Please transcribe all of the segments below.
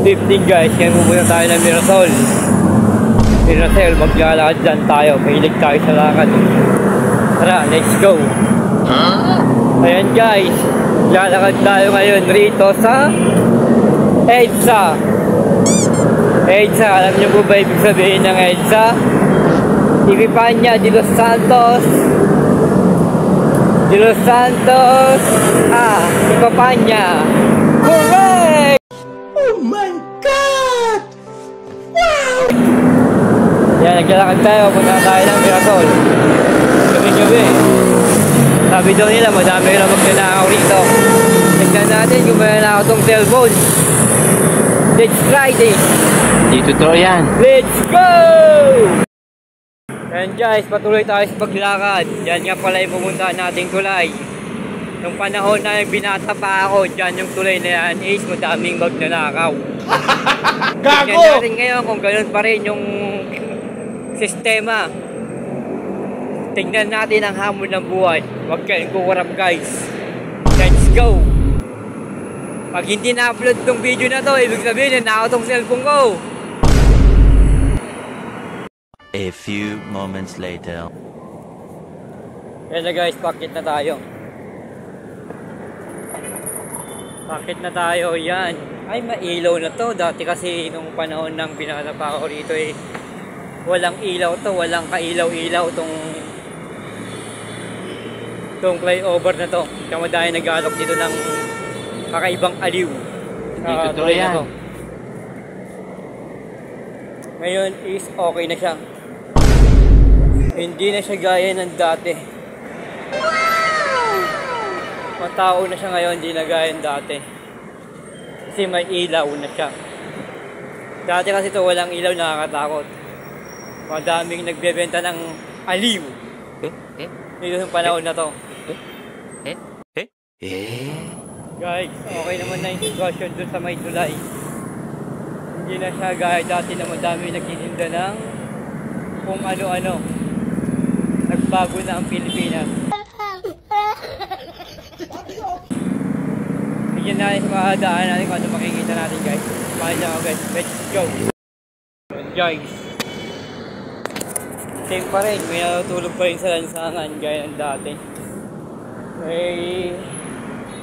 15 guys, kaya pupunta tayo ng Mirasol. Mirasol, maglalakad dyan tayo. Mahilig tayo sa lakad. Tara, let's go. Ayan guys, maglalakad tayo ngayon rito sa EDSA. EDSA, alam niyo po ba ibig sabihin ng EDSA? Epifania de los Santos. De los Santos. Epifania. Correct! Oh my God! Wow! Yan, naglalakad tayo. Punta tayo ng Mirasol. Gabi-gabi. Sabi daw nila, madami na magnanakaw rito. Tignan natin kung mananakaw itong cellphone. Let's try this. Di totoo yan. Let's go! Yan guys, patuloy tayo sa paglakad. Yan nga pala yung pumuntaan nating tulay. Nung panahon na yung binata pa ako, dyan yung tulay na yan is madaming magnanakaw. Gago! Tignan natin ngayon kung ganoon pa rin yung sistema. Tignan natin ang hamon ng buwan. Huwag kayong kukurap guys. Let's go! Pag hindi na-upload tong video na to, ibig sabihin na ako tong cellphone ko. A few moments later. Yan na guys, pakit na tayo. Pakit na tayo, yan. Ay, mailaw na to. Dati kasi nung panahon ng binata pa ako rito eh, walang ilaw to, walang kailaw-ilaw tong flyover na to. Kaya madami nag-aalok dito ng kakaibang aliw. Dito to yan. Ngayon is okay na siya. Hindi na siya gaya ng dati. Matao na siya ngayon, hindi na gaya ng dati. Kasi may ilaw na siya. Dati kasi ito walang ilaw, nakakatakot. Madaming nagbebenta ng aliw. Dito sa panahon na to. Guys, okay naman na yung sitwasyon dun sa may tulay. Hindi na siya gaya dati na madami nagtitinda ng kung ano-ano. Nagbago na ang Pilipinas. Bigyan natin sa mga daan natin kung ano makikita natin guys. Samahan niyo ako guys. Let's go! Guys, same pa rin. May natutulog pa rin sa lansangan gaya ng dati. May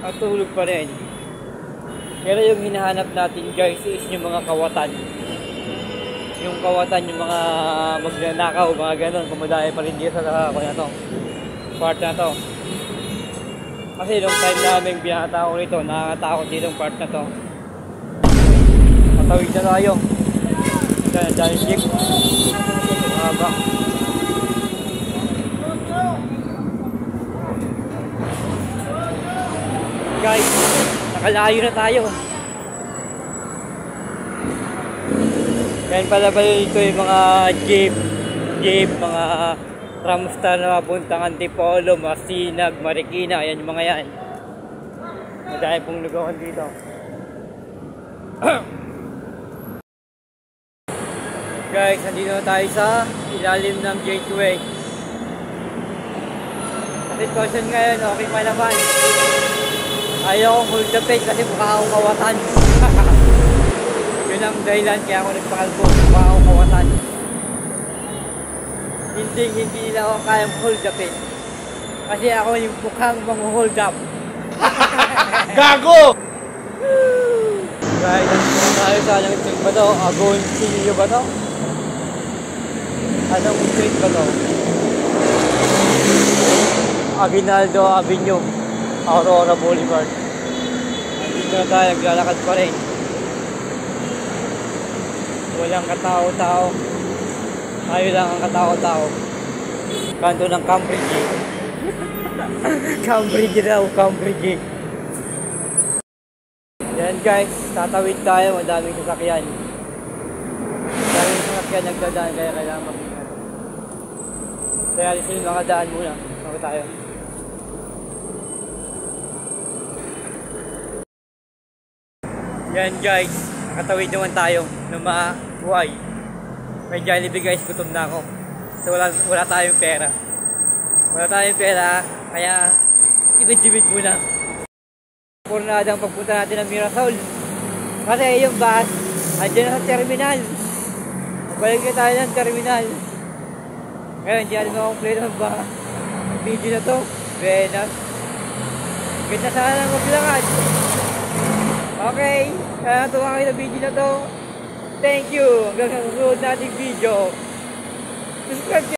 natutulog pa rin. Pero yung hinahanap natin guys is yung mga kawatan. Yung kawatan, yung mga magnanakaw, mga ganon. Kumadaya pa rin dito sa part na to. Kasi nung time namin binata ko rito, nakakatakot dito yung part na to. Matawid na tayo. Dahil jeep. Mahaba. Guys, nakalayo na tayo. Yan pala ito yung mga jeep, mga tramstar na mapuntang Antipolo, Masinag, Marikina, ayan yung mga yan. Madami pong lugawan dito. Guys, nandito na tayo sa ilalim ng gateway. Sa sitwasyon ngayon, okay pa naman. Ayaw kong hold the page kasi mukha akong kawatan. Yun ang dahilan kaya ako nagpakalbo, mukha akong kawatan. Hindi nila ako kayang hold up eh. Kasi ako yung mukhang mang-hold up. Gago! Guys, nandito tayo sa anong street ba to? Agoncillo ba to? Anong street ba to? Aguinaldo Avenue, Aurora Boulevard. Nandito na tayo, naglalakad pa rin. Walang katao-tao. Tayo lang ang katao-tao. Kanto ng Cambridge. Cambridge daw, Cambridge. Yan guys, tatawid tayo, madaming sasakyan. Madaming sasakyan nagdadaan, kaya kailangan mag-ingat. Kaya alisin yung mga daan muna, bago tayo. Yan guys, nakatawid naman tayo ng mga buhay. May Jollibee guys, gutom na ako. So wala tayong pera. Wala tayong pera, kaya tibid-tibid muna. Pornadang pagpunta natin ng Mirasol. Kasi yung bus, Andiyan na sa terminal. Balik na tayo ng terminal. Ngayon, hindi natin makakomplete ang video na to. Venus. Ganda sana lang maglakad. Okay. Natuwa kayo na video na to. Thank you. Hanggang sa susunod nating video. Subscribe